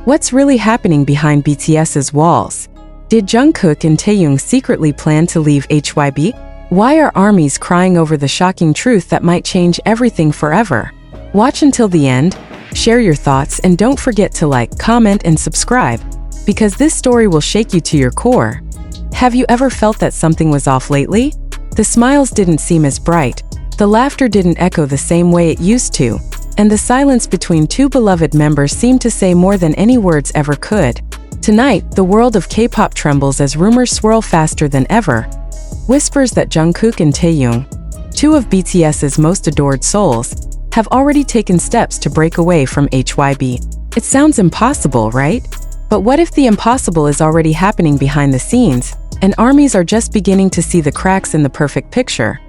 What's really happening behind BTS's walls? Did Jungkook and Taehyung secretly plan to leave HYBE? Why are armies crying over the shocking truth that might change everything forever? Watch until the end, share your thoughts, and don't forget to like, comment, and subscribe, because this story will shake you to your core. Have you ever felt that something was off lately? The smiles didn't seem as bright, the laughter didn't echo the same way it used to, and the silence between two beloved members seemed to say more than any words ever could. Tonight, the world of K-pop trembles as rumors swirl faster than ever. Whispers that Jungkook and Taehyung, two of BTS's most adored souls, have already taken steps to break away from HYBE. It sounds impossible, right? But what if the impossible is already happening behind the scenes, and armies are just beginning to see the cracks in the perfect picture?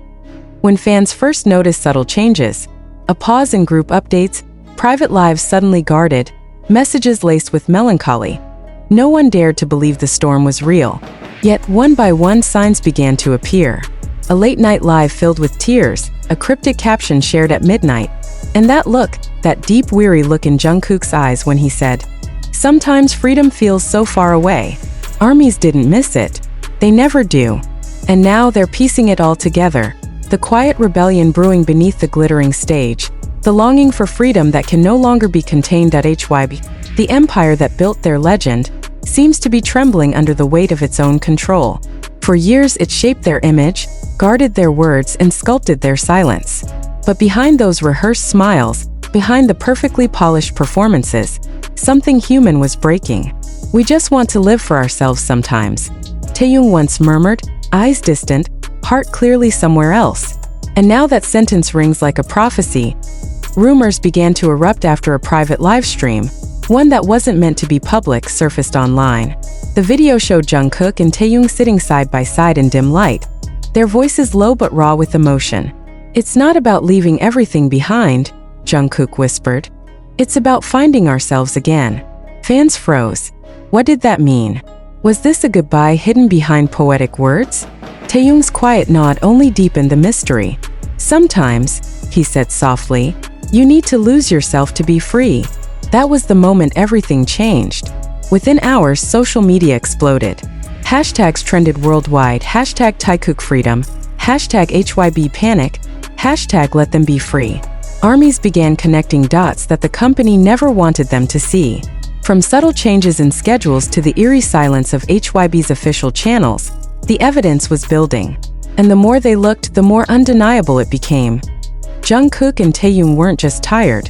When fans first noticed subtle changes, a pause in group updates, private lives suddenly guarded, messages laced with melancholy, no one dared to believe the storm was real. Yet, one by one, signs began to appear. A late-night live filled with tears, a cryptic caption shared at midnight, and that look, that deep, weary look in Jungkook's eyes when he said, "Sometimes freedom feels so far away." Armies didn't miss it. They never do. And now they're piecing it all together. The quiet rebellion brewing beneath the glittering stage. The longing for freedom that can no longer be contained at HYBE. The empire that built their legend seems to be trembling under the weight of its own control. For years it shaped their image, guarded their words, and sculpted their silence. But behind those rehearsed smiles, behind the perfectly polished performances, something human was breaking. "We just want to live for ourselves sometimes," Taehyung once murmured, eyes distant, heart clearly somewhere else. And now that sentence rings like a prophecy. Rumors began to erupt after a private livestream, one that wasn't meant to be public, surfaced online. The video showed Jungkook and Taehyung sitting side by side in dim light, their voices low but raw with emotion. "It's not about leaving everything behind," Jungkook whispered. "It's about finding ourselves again." Fans froze. What did that mean? Was this a goodbye hidden behind poetic words? Taehyung's quiet nod only deepened the mystery. "Sometimes," he said softly, "you need to lose yourself to be free." That was the moment everything changed. Within hours, social media exploded. Hashtags trended worldwide. Hashtag TAEKOOK freedom. Hashtag HYBE panic. Hashtag let them be free. Armies began connecting dots that the company never wanted them to see. From subtle changes in schedules to the eerie silence of HYBE's official channels, the evidence was building. And the more they looked, the more undeniable it became. Jungkook and Taehyung weren't just tired.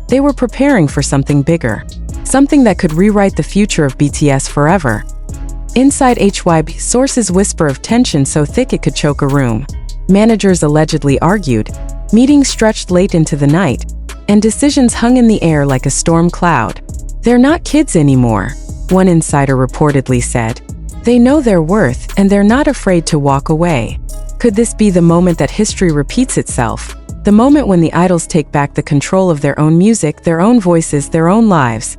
They were preparing for something bigger. Something that could rewrite the future of BTS forever. Inside HYBE, sources whisper of tension so thick it could choke a room. Managers allegedly argued, meetings stretched late into the night, and decisions hung in the air like a storm cloud. "They're not kids anymore," one insider reportedly said. "They know their worth, and they're not afraid to walk away." Could this be the moment that history repeats itself? The moment when the idols take back the control of their own music, their own voices, their own lives.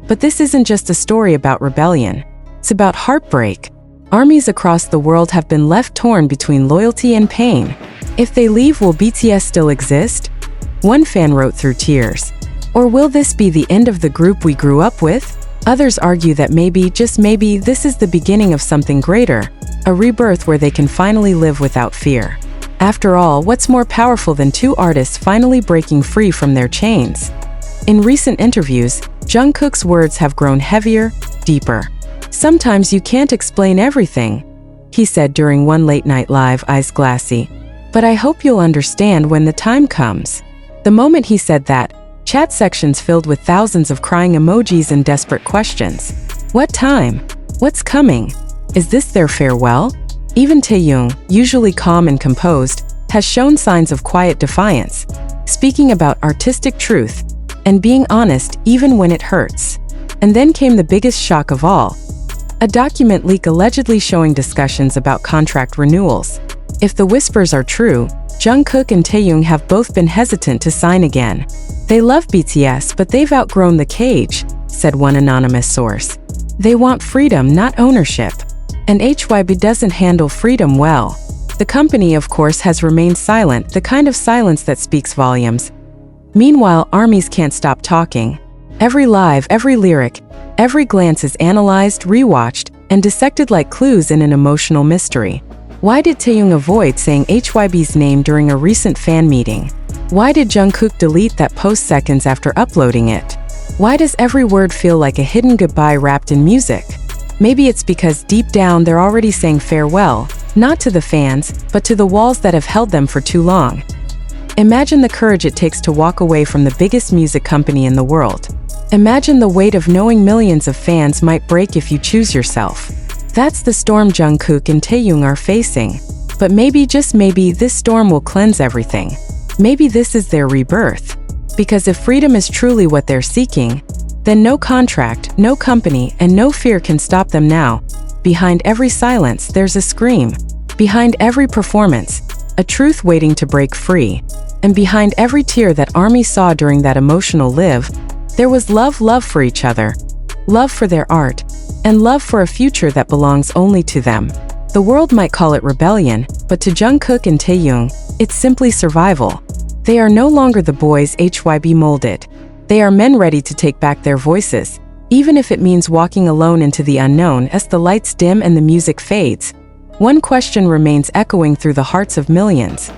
But this isn't just a story about rebellion. It's about heartbreak. Armies across the world have been left torn between loyalty and pain. If they leave, will BTS still exist? One fan wrote through tears. Or will this be the end of the group we grew up with? Others argue that maybe, just maybe, this is the beginning of something greater, a rebirth where they can finally live without fear. After all, what's more powerful than two artists finally breaking free from their chains? In recent interviews, Jungkook's words have grown heavier, deeper. "Sometimes you can't explain everything," he said during one late-night live, eyes glassy. "But I hope you'll understand when the time comes." The moment he said that, chat sections filled with thousands of crying emojis and desperate questions. What time? What's coming? Is this their farewell? Even Taehyung, usually calm and composed, has shown signs of quiet defiance, speaking about artistic truth and being honest even when it hurts. And then came the biggest shock of all. A document leak allegedly showing discussions about contract renewals. If the whispers are true, Jungkook and Taehyung have both been hesitant to sign again. "They love BTS, but they've outgrown the cage," said one anonymous source. "They want freedom, not ownership. And HYBE doesn't handle freedom well." The company, of course, has remained silent, the kind of silence that speaks volumes. Meanwhile, armies can't stop talking. Every live, every lyric, Every glance is analyzed, rewatched, and dissected like clues in an emotional mystery. Why did Taehyung avoid saying HYBE's name during a recent fan meeting? Why did Jungkook delete that post seconds after uploading it? Why does every word feel like a hidden goodbye wrapped in music? Maybe it's because deep down they're already saying farewell, not to the fans, but to the walls that have held them for too long. Imagine the courage it takes to walk away from the biggest music company in the world. Imagine the weight of knowing millions of fans might break if you choose yourself. That's the storm Jungkook and Taehyung are facing. But maybe, just maybe, this storm will cleanse everything. Maybe this is their rebirth. Because if freedom is truly what they're seeking, then no contract, no company, and no fear can stop them now. Behind every silence, there's a scream. Behind every performance, a truth waiting to break free. And behind every tear that ARMY saw during that emotional live, there was love for each other, love for their art, and love for a future that belongs only to them. The world might call it rebellion, but to Jungkook and Taehyung, it's simply survival. They are no longer the boys HYBE molded. They are men ready to take back their voices, even if it means walking alone into the unknown as the lights dim and the music fades. One question remains echoing through the hearts of millions.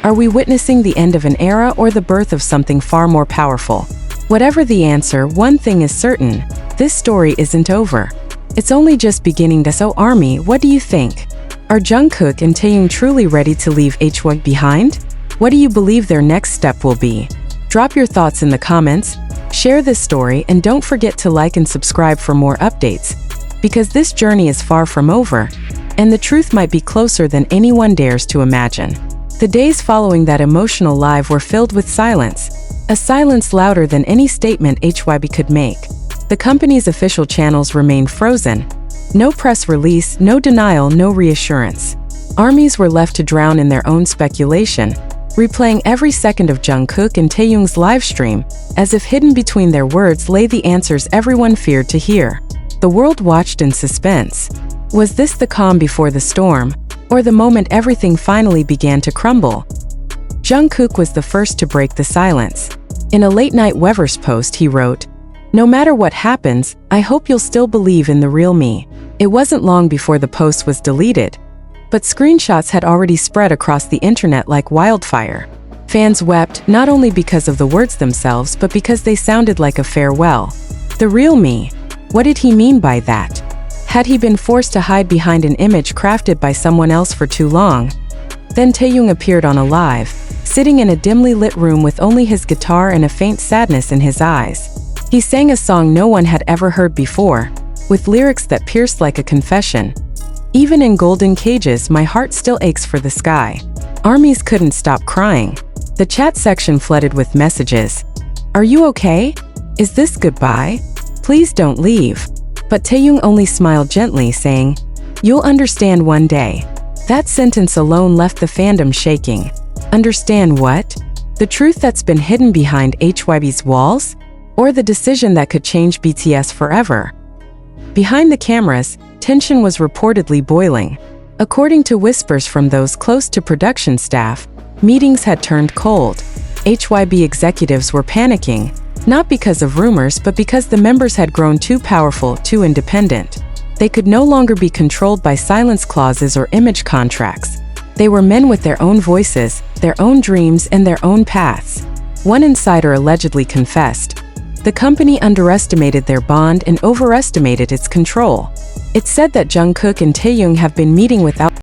Are we witnessing the end of an era or the birth of something far more powerful? Whatever the answer, one thing is certain: this story isn't over. It's only just beginning. So ARMY, what do you think? Are Jungkook and Taehyung truly ready to leave HYBE behind? What do you believe their next step will be? Drop your thoughts in the comments, share this story, and don't forget to like and subscribe for more updates. Because this journey is far from over, and the truth might be closer than anyone dares to imagine. The days following that emotional live were filled with silence. A silence louder than any statement HYBE could make. The company's official channels remained frozen. No press release, no denial, no reassurance. ARMYs were left to drown in their own speculation, replaying every second of Jungkook and Taehyung's livestream, as if hidden between their words lay the answers everyone feared to hear. The world watched in suspense. Was this the calm before the storm, or the moment everything finally began to crumble? Jungkook was the first to break the silence. In a late-night Weverse post, he wrote, "No matter what happens, I hope you'll still believe in the real me." It wasn't long before the post was deleted, but screenshots had already spread across the internet like wildfire. Fans wept, not only because of the words themselves, but because they sounded like a farewell. The real me. What did he mean by that? Had he been forced to hide behind an image crafted by someone else for too long? Then Taehyung appeared on a live, sitting in a dimly lit room with only his guitar and a faint sadness in his eyes. He sang a song no one had ever heard before, with lyrics that pierced like a confession. "Even in golden cages, my heart still aches for the sky." ARMYs couldn't stop crying. The chat section flooded with messages. "Are you okay? Is this goodbye? Please don't leave." But Taehyung only smiled gently, saying, "You'll understand one day." That sentence alone left the fandom shaking. Understand what? The truth that's been hidden behind HYBE's walls? Or the decision that could change BTS forever? Behind the cameras, tension was reportedly boiling. According to whispers from those close to production staff, meetings had turned cold. HYBE executives were panicking, not because of rumors but because the members had grown too powerful, too independent. They could no longer be controlled by silence clauses or image contracts. They were men with their own voices, their own dreams, and their own paths. One insider allegedly confessed, "The company underestimated their bond and overestimated its control." It said that Jungkook and Taehyung have been meeting without